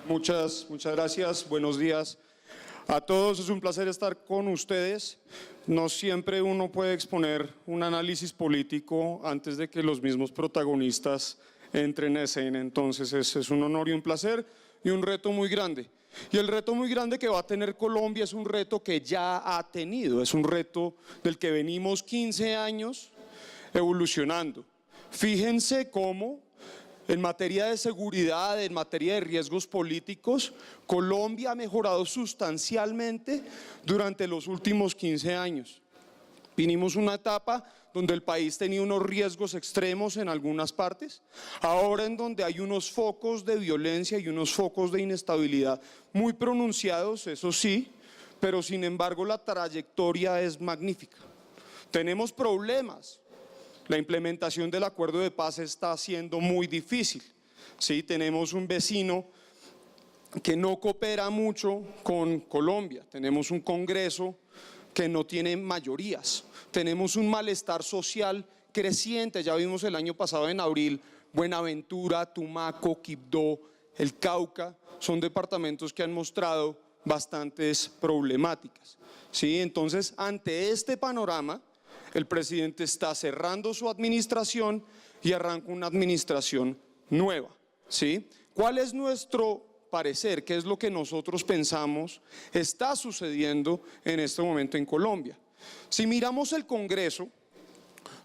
Muchas gracias, buenos días a todos, es un placer estar con ustedes. No siempre uno puede exponer un análisis político antes de que los mismos protagonistas entren en escena, entonces es un honor y un placer y un reto muy grande. Y el reto muy grande que va a tener Colombia es un reto que ya ha tenido, es un reto del que venimos 15 años evolucionando. Fíjense cómo en materia de seguridad, en materia de riesgos políticos, Colombia ha mejorado sustancialmente durante los últimos 15 años. Vinimos una etapa donde el país tenía unos riesgos extremos en algunas partes, ahora en donde hay unos focos de violencia y unos focos de inestabilidad muy pronunciados, eso sí, pero sin embargo la trayectoria es magnífica. Tenemos problemas. La implementación del acuerdo de paz está siendo muy difícil. ¿Sí? Tenemos un vecino que no coopera mucho con Colombia, tenemos un Congreso que no tiene mayorías, tenemos un malestar social creciente, ya vimos el año pasado en abril, Buenaventura, Tumaco, Quibdó, el Cauca, son departamentos que han mostrado bastantes problemáticas. ¿Sí? Entonces, ante este panorama, el presidente está cerrando su administración y arranca una administración nueva. ¿Sí? ¿Cuál es nuestro parecer? ¿Qué es lo que nosotros pensamos está sucediendo en este momento en Colombia? Si miramos el Congreso,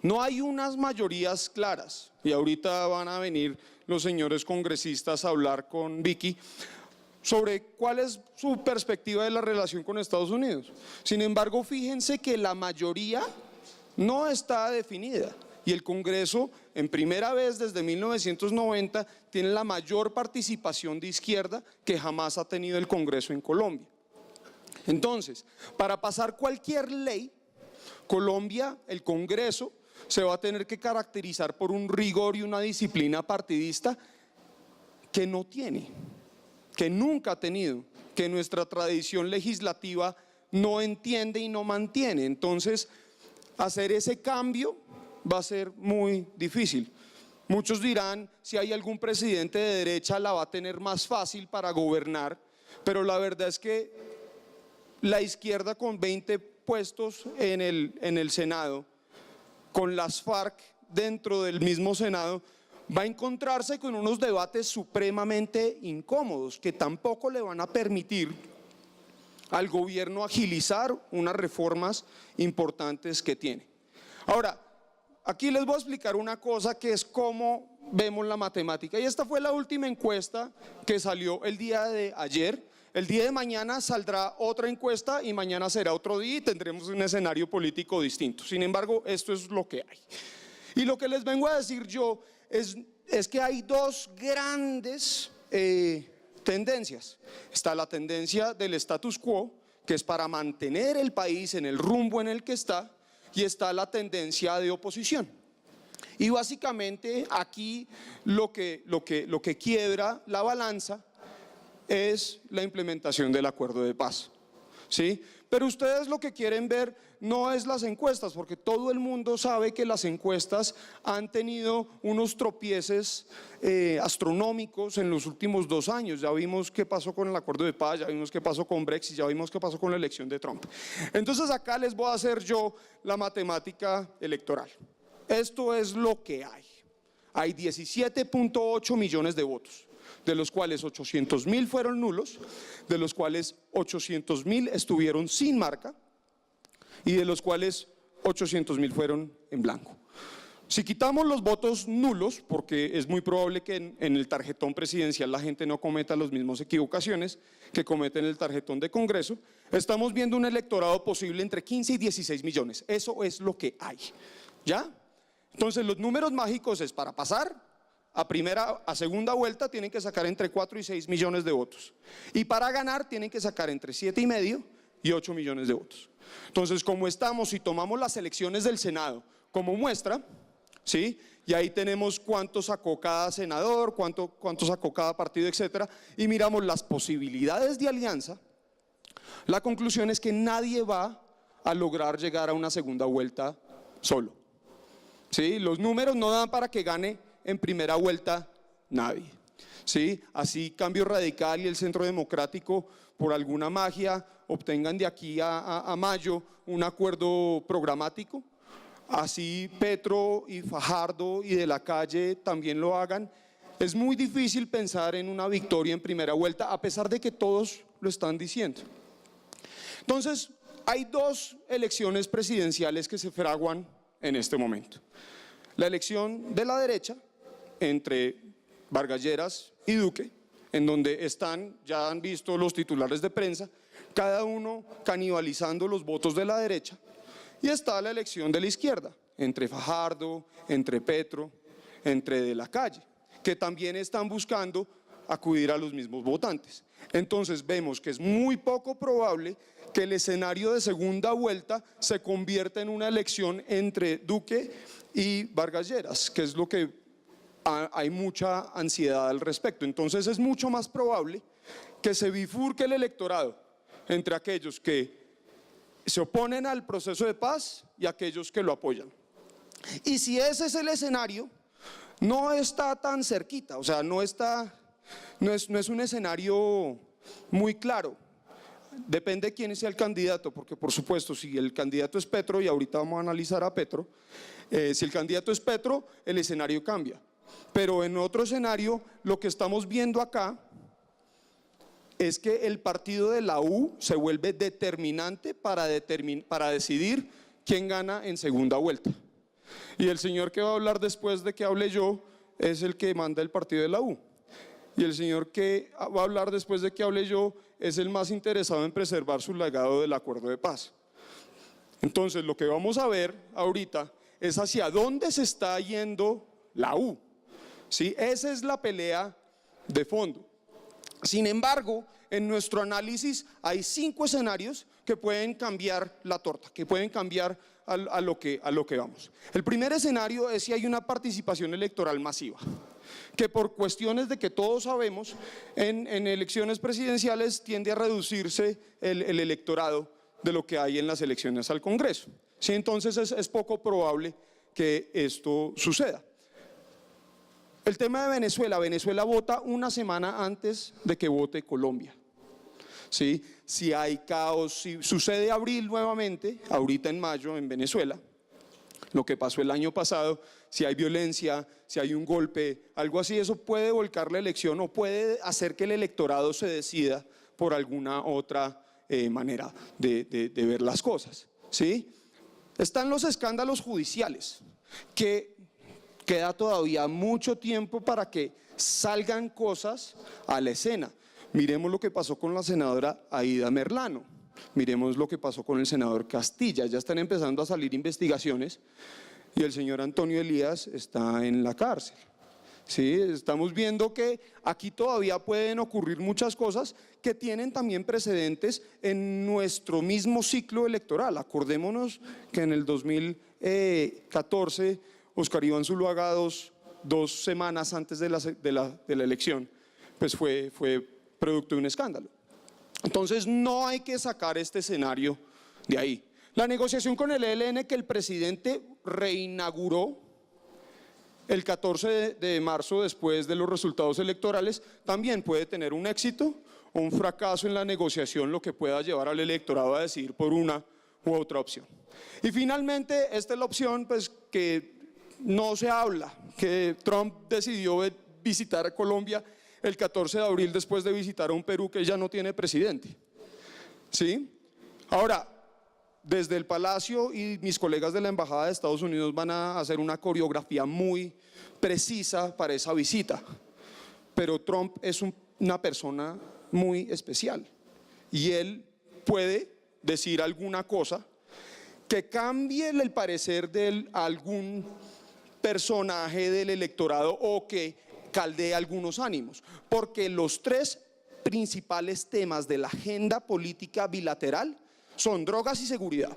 no hay unas mayorías claras y ahorita van a venir los señores congresistas a hablar con Vicky sobre cuál es su perspectiva de la relación con Estados Unidos. Sin embargo, fíjense que la mayoría no está definida y el Congreso, en primera vez desde 1990, tiene la mayor participación de izquierda que jamás ha tenido el Congreso en Colombia. Entonces, para pasar cualquier ley, Colombia, el Congreso, se va a tener que caracterizar por un rigor y una disciplina partidista que no tiene, que nunca ha tenido, que nuestra tradición legislativa no entiende y no mantiene. Entonces, hacer ese cambio va a ser muy difícil. Muchos dirán, si hay algún presidente de derecha la va a tener más fácil para gobernar, pero la verdad es que la izquierda con 20 puestos en el Senado, con las FARC dentro del mismo Senado, va a encontrarse con unos debates supremamente incómodos que tampoco le van a permitir al gobierno agilizar unas reformas importantes que tiene. Ahora, aquí les voy a explicar una cosa que es cómo vemos la matemática. Y esta fue la última encuesta que salió el día de ayer. El día de mañana saldrá otra encuesta y mañana será otro día y tendremos un escenario político distinto. Sin embargo, esto es lo que hay. Y lo que les vengo a decir yo es que hay dos grandes tendencias. Está la tendencia del status quo, que es para mantener el país en el rumbo en el que está, y está la tendencia de oposición. Y básicamente aquí lo que quiebra la balanza es la implementación del acuerdo de paz. ¿Sí? Pero ustedes lo que quieren ver no es las encuestas, porque todo el mundo sabe que las encuestas han tenido unos tropieces astronómicos en los últimos 2 años. Ya vimos qué pasó con el acuerdo de paz, ya vimos qué pasó con Brexit, ya vimos qué pasó con la elección de Trump. Entonces acá les voy a hacer yo la matemática electoral. Esto es lo que hay. Hay 17.8 millones de votos, de los cuales 800.000 fueron nulos, de los cuales 800.000 estuvieron sin marca y de los cuales 800.000 fueron en blanco. Si quitamos los votos nulos, porque es muy probable que en el tarjetón presidencial la gente no cometa las mismas equivocaciones que cometen en el tarjetón de Congreso, estamos viendo un electorado posible entre 15 y 16 millones. Eso es lo que hay. ¿Ya? Entonces los números mágicos es para pasar a segunda vuelta tienen que sacar entre 4 y 6 millones de votos. Y para ganar tienen que sacar entre 7,5 y 8 millones de votos. Entonces, como estamos y tomamos las elecciones del Senado como muestra, ¿sí? Y ahí tenemos cuánto sacó cada senador, cuánto sacó cada partido, etcétera, y miramos las posibilidades de alianza, la conclusión es que nadie va a lograr llegar a una segunda vuelta solo. ¿Sí? Los números no dan para que gane en primera vuelta nadie. ¿sí? Así Cambio Radical y el Centro Democrático, por alguna magia, obtengan de aquí a mayo un acuerdo programático, así Petro y Fajardo y De la Calle también lo hagan. Es muy difícil pensar en una victoria en primera vuelta, a pesar de que todos lo están diciendo. Entonces, hay dos elecciones presidenciales que se fraguan en este momento. La elección de la derecha, entre Vargas Lleras y Duque, en donde están, ya han visto los titulares de prensa, cada uno canibalizando los votos de la derecha, y está la elección de la izquierda, entre Fajardo, entre Petro, entre De la Calle, que también están buscando acudir a los mismos votantes. Entonces vemos que es muy poco probable que el escenario de segunda vuelta se convierta en una elección entre Duque y Vargas Lleras, que es lo que hay mucha ansiedad al respecto. Entonces es mucho más probable que se bifurque el electorado entre aquellos que se oponen al proceso de paz y aquellos que lo apoyan. Y si ese es el escenario, no está tan cerquita, o sea, no es un escenario muy claro. Depende de quién sea el candidato, porque por supuesto, si el candidato es Petro, y ahorita vamos a analizar a Petro, si el candidato es Petro, el escenario cambia. Pero en otro escenario, lo que estamos viendo acá es que el partido de la U se vuelve determinante para decidir quién gana en segunda vuelta. Y el señor que va a hablar después de que hable yo es el que manda el partido de la U. Y el señor que va a hablar después de que hable yo es el más interesado en preservar su legado del acuerdo de paz. Entonces, lo que vamos a ver ahorita es hacia dónde se está yendo la U, ¿sí? Esa es la pelea de fondo. Sin embargo, en nuestro análisis hay 5 escenarios que pueden cambiar la torta, que pueden cambiar a lo que vamos. El primer escenario es si hay una participación electoral masiva, que por cuestiones de que todos sabemos, en elecciones presidenciales tiende a reducirse el electorado de lo que hay en las elecciones al Congreso. ¿Sí? Entonces es poco probable que esto suceda. El tema de Venezuela. Venezuela vota una semana antes de que vote Colombia. ¿Sí? Si hay caos, si sucede abril nuevamente, ahorita en mayo en Venezuela, lo que pasó el año pasado, si hay violencia, si hay un golpe, algo así, eso puede volcar la elección o puede hacer que el electorado se decida por alguna otra manera de ver las cosas. ¿Sí? Están los escándalos judiciales, que queda todavía mucho tiempo para que salgan cosas a la escena. Miremos lo que pasó con la senadora Aida Merlano, miremos lo que pasó con el senador Castilla, ya están empezando a salir investigaciones y el señor Antonio Elías está en la cárcel. ¿Sí? Estamos viendo que aquí todavía pueden ocurrir muchas cosas que tienen también precedentes en nuestro mismo ciclo electoral. Acordémonos que en el 2014 Oscar Iván Zuluaga, dos semanas antes de la elección, pues fue producto de un escándalo. Entonces no hay que sacar este escenario de ahí. La negociación con el ELN que el presidente reinauguró el 14 de marzo después de los resultados electorales también puede tener un éxito o un fracaso en la negociación, lo que pueda llevar al electorado a decidir por una u otra opción. Y finalmente esta es la opción pues que no se habla, que Trump decidió visitar a Colombia el 14 de abril después de visitar a un Perú que ya no tiene presidente. ¿Sí? Ahora, desde el Palacio y mis colegas de la Embajada de Estados Unidos van a hacer una coreografía muy precisa para esa visita, pero Trump es una persona muy especial y él puede decir alguna cosa que cambie el parecer de algún personaje del electorado o que caldee algunos ánimos, porque los 3 principales temas de la agenda política bilateral son drogas y seguridad,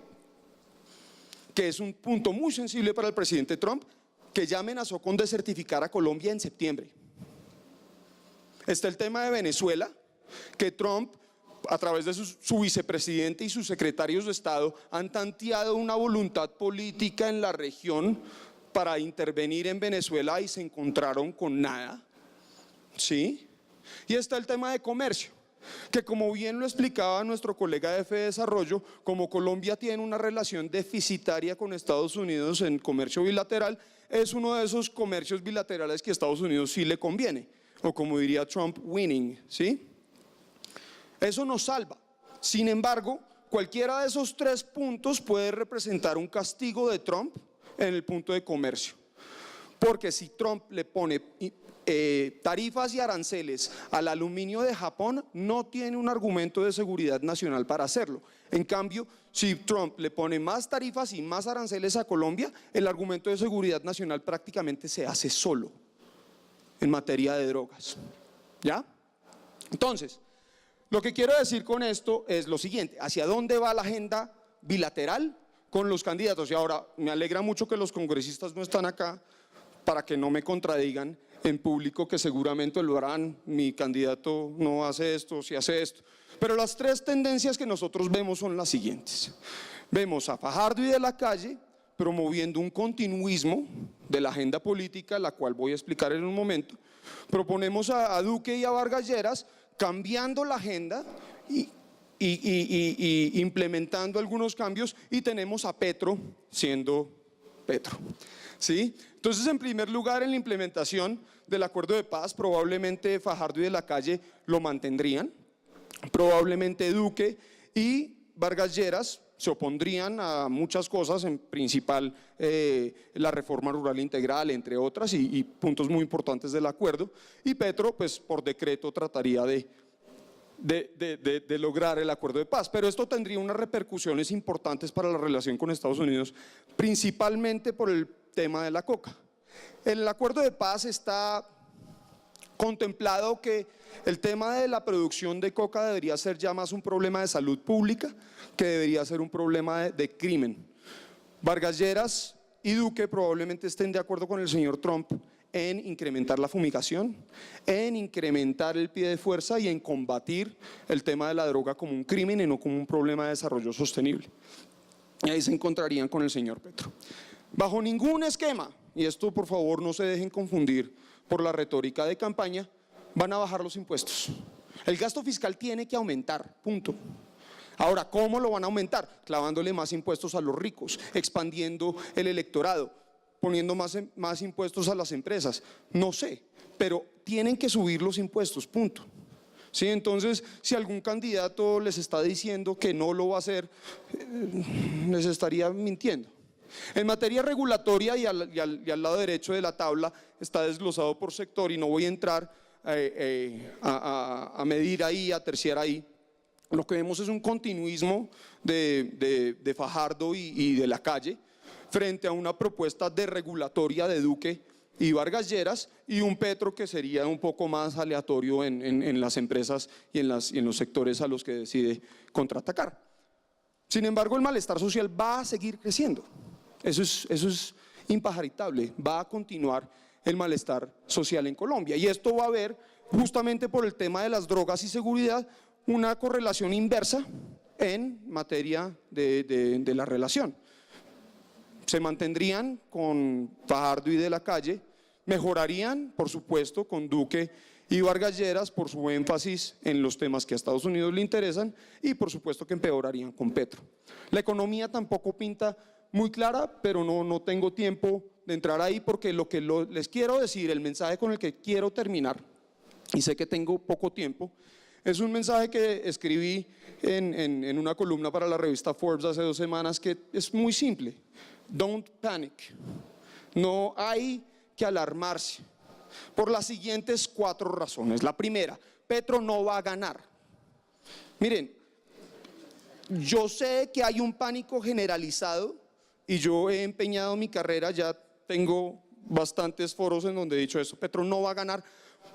que es un punto muy sensible para el presidente Trump, que ya amenazó con desertificar a Colombia en septiembre. Está el tema de Venezuela, que Trump, a través de su vicepresidente y sus secretarios de Estado, han tanteado una voluntad política en la región para intervenir en Venezuela y se encontraron con nada. ¿sí? Y está el tema de comercio, que como bien lo explicaba nuestro colega de Fede Desarrollo, como Colombia tiene una relación deficitaria con Estados Unidos en comercio bilateral, es uno de esos comercios bilaterales que a Estados Unidos sí le conviene, o como diría Trump, winning, ¿sí? Eso nos salva. Sin embargo, cualquiera de esos 3 puntos puede representar un castigo de Trump en el punto de comercio. Porque si Trump le pone tarifas y aranceles al aluminio de Japón, no tiene un argumento de seguridad nacional para hacerlo. En cambio, si Trump le pone más tarifas y más aranceles a Colombia, el argumento de seguridad nacional prácticamente se hace solo en materia de drogas. ¿Ya? Entonces, lo que quiero decir con esto es lo siguiente: ¿hacia dónde va la agenda bilateral con los candidatos? Y ahora, me alegra mucho que los congresistas no están acá para que no me contradigan en público, que seguramente lo harán: mi candidato no hace esto, sí hace esto. Pero las 3 tendencias que nosotros vemos son las siguientes. Vemos a Fajardo y De la Calle promoviendo un continuismo de la agenda política, la cual voy a explicar en un momento. Proponemos a Duque y a Vargas Lleras cambiando la agenda y implementando algunos cambios, y tenemos a Petro siendo Petro, ¿sí? Entonces, en primer lugar, en la implementación del acuerdo de paz, probablemente Fajardo y De la Calle lo mantendrían, probablemente Duque y Vargas Lleras se opondrían a muchas cosas, en principal la reforma rural integral, entre otras, y puntos muy importantes del acuerdo, y Petro, pues por decreto, trataría de lograr el acuerdo de paz. Pero esto tendría unas repercusiones importantes para la relación con Estados Unidos, principalmente por el tema de la coca. En el acuerdo de paz está contemplado que el tema de la producción de coca debería ser ya más un problema de salud pública, que debería ser un problema de crimen. Vargas Lleras y Duque probablemente estén de acuerdo con el señor Trump en incrementar la fumigación, en incrementar el pie de fuerza y en combatir el tema de la droga como un crimen y no como un problema de desarrollo sostenible. Y ahí se encontrarían con el señor Petro. Bajo ningún esquema, y esto por favor no se dejen confundir por la retórica de campaña, van a bajar los impuestos. El gasto fiscal tiene que aumentar, punto. Ahora, ¿cómo lo van a aumentar? Clavándole más impuestos a los ricos, expandiendo el electorado, poniendo más impuestos a las empresas. No sé, pero tienen que subir los impuestos, punto. ¿Sí? Entonces, si algún candidato les está diciendo que no lo va a hacer, les estaría mintiendo. En materia regulatoria y al lado derecho de la tabla está desglosado por sector, y no voy a entrar a medir ahí, a terciar ahí. Lo que vemos es un continuismo de Fajardo y De la Calle frente a una propuesta desregulatoria de Duque y Vargas Lleras, y un Petro que sería un poco más aleatorio en las empresas y en los sectores a los que decide contraatacar. Sin embargo, el malestar social va a seguir creciendo. Eso es impajaritable, va a continuar el malestar social en Colombia, y esto va a haber, justamente por el tema de las drogas y seguridad, una correlación inversa en materia de la relación. Se mantendrían con Fajardo y De la Calle, mejorarían, por supuesto, con Duque y Vargas Lleras por su énfasis en los temas que a Estados Unidos le interesan, y por supuesto que empeorarían con Petro. La economía tampoco pinta muy clara, pero no tengo tiempo de entrar ahí, porque les quiero decir, el mensaje con el que quiero terminar, y sé que tengo poco tiempo, es un mensaje que escribí en una columna para la revista Forbes hace 2 semanas, que es muy simple: don't panic. No hay que alarmarse, por las siguientes 4 razones. La primera: Petro no va a ganar. Miren, yo sé que hay un pánico generalizado, y yo he empeñado mi carrera, ya tengo bastantes foros en donde he dicho eso. Petro no va a ganar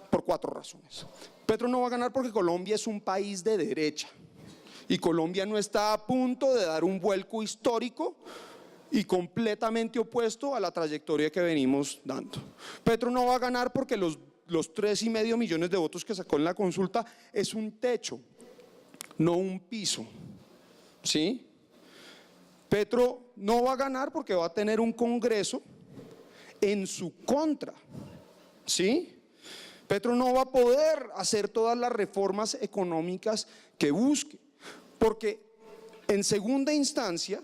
por 4 razones. Petro no va a ganar porque Colombia es un país de derecha, y Colombia no está a punto de dar un vuelco histórico y completamente opuesto a la trayectoria que venimos dando. Petro no va a ganar porque los 3,5 millones de votos que sacó en la consulta es un techo, no un piso, ¿sí? Petro no va a ganar porque va a tener un Congreso en su contra, ¿sí? Petro no va a poder hacer todas las reformas económicas que busque, porque en segunda instancia,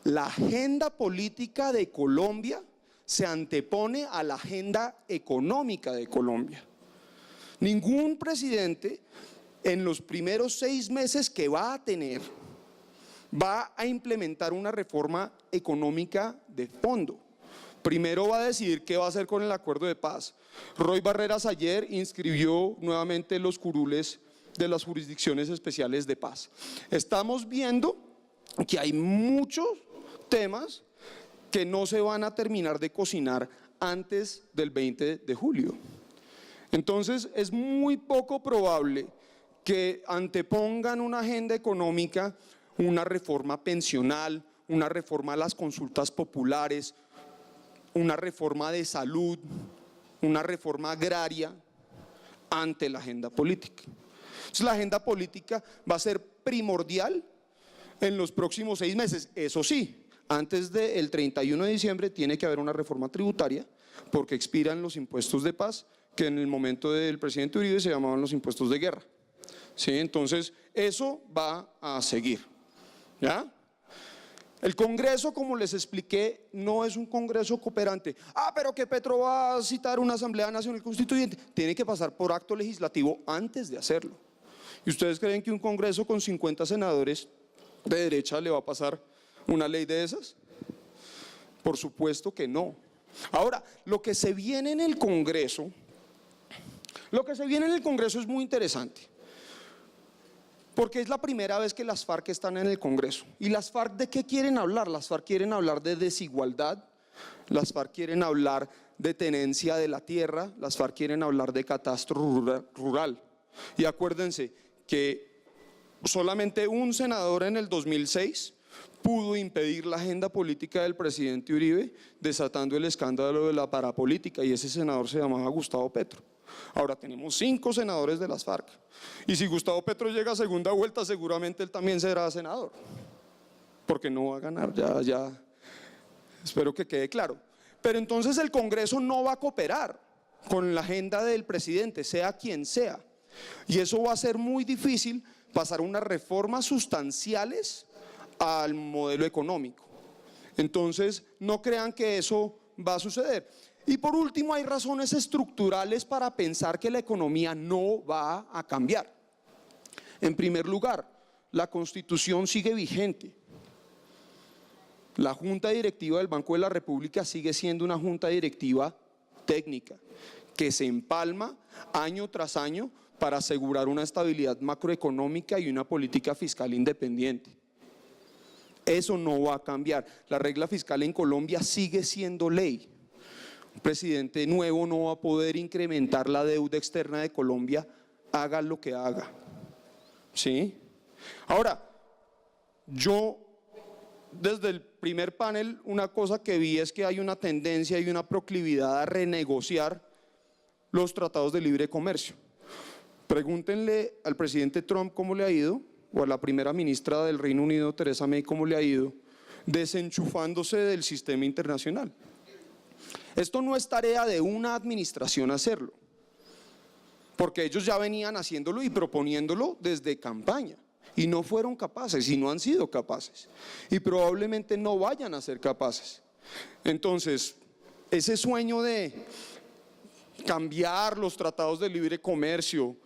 la agenda política de Colombia se antepone a la agenda económica de Colombia. Ningún presidente en los primeros 6 meses que va a tener va a implementar una reforma económica de fondo. Primero va a decidir qué va a hacer con el acuerdo de paz. Roy Barreras ayer inscribió nuevamente los curules de las jurisdicciones especiales de paz. Estamos viendo que hay muchos temas que no se van a terminar de cocinar antes del 20 de julio. Entonces es muy poco probable que antepongan una agenda económica, una reforma pensional, una reforma a las consultas populares, una reforma de salud, una reforma agraria ante la agenda política. Entonces la agenda política va a ser primordial en los próximos 6 meses. Eso sí, antes del 31 de diciembre tiene que haber una reforma tributaria porque expiran los impuestos de paz que en el momento del presidente Uribe se llamaban los impuestos de guerra. ¿Sí? Entonces eso va a seguir. ¿Ya? El Congreso, como les expliqué, no es un Congreso cooperante. Pero que Petro va a citar una Asamblea Nacional Constituyente. Tiene que pasar por acto legislativo antes de hacerlo. ¿Y ustedes creen que un Congreso con 50 senadores de derecha le va a pasar una ley de esas? Por supuesto que no. Ahora, lo que se viene en el Congreso es muy interesante. Porque es la primera vez que las FARC están en el Congreso. ¿Y las FARC de qué quieren hablar? Las FARC quieren hablar de desigualdad, las FARC quieren hablar de tenencia de la tierra, las FARC quieren hablar de catastro rural. Y acuérdense que solamente un senador en el 2006 pudo impedir la agenda política del presidente Uribe, desatando el escándalo de la parapolítica, y ese senador se llamaba Gustavo Petro. Ahora tenemos 5 senadores de las FARC, y si Gustavo Petro llega a segunda vuelta, seguramente él también será senador, porque no va a ganar, ya espero que quede claro. Pero entonces el Congreso no va a cooperar con la agenda del presidente, sea quien sea, y eso va a ser muy difícil pasar unas reformas sustanciales al modelo económico. Entonces no crean que eso va a suceder. Y por último, hay razones estructurales para pensar que la economía no va a cambiar. En primer lugar, la Constitución sigue vigente. La Junta Directiva del Banco de la República sigue siendo una junta directiva técnica que se empalma año tras año para asegurar una estabilidad macroeconómica y una política fiscal independiente. Eso no va a cambiar. La regla fiscal en Colombia sigue siendo ley. Un presidente nuevo no va a poder incrementar la deuda externa de Colombia, haga lo que haga. ¿Sí? Ahora, yo desde el primer panel una cosa que vi es que hay una tendencia y una proclividad a renegociar los tratados de libre comercio. Pregúntenle al presidente Trump cómo le ha ido, o a la primera ministra del Reino Unido, Theresa May, cómo le ha ido desenchufándose del sistema internacional. Esto no es tarea de una administración hacerlo, porque ellos ya venían haciéndolo y proponiéndolo desde campaña, y no fueron capaces, y no han sido capaces, y probablemente no vayan a ser capaces. Entonces, ese sueño de cambiar los tratados de libre comercio,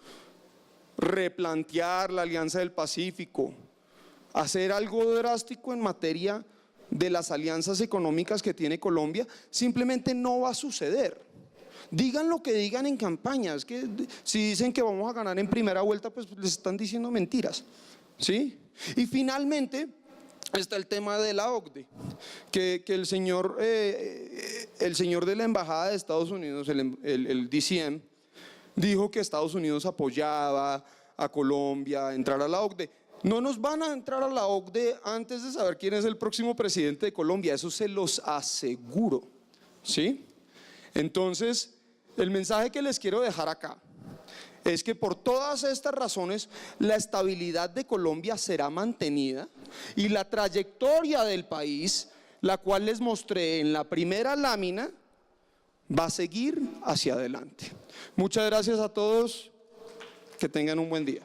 replantear la Alianza del Pacífico, hacer algo drástico en materia de las alianzas económicas que tiene Colombia, simplemente no va a suceder. Digan lo que digan en campaña, es que si dicen que vamos a ganar en primera vuelta, pues les están diciendo mentiras, ¿sí? Y finalmente está el tema de la OCDE, que el señor de la Embajada de Estados Unidos, el DCM, dijo que Estados Unidos apoyaba a Colombia a entrar a la OCDE. No nos van a entrar a la OCDE antes de saber quién es el próximo presidente de Colombia, eso se los aseguro, ¿sí? Entonces, el mensaje que les quiero dejar acá es que por todas estas razones la estabilidad de Colombia será mantenida y la trayectoria del país, la cual les mostré en la primera lámina, va a seguir hacia adelante. Muchas gracias a todos, que tengan un buen día.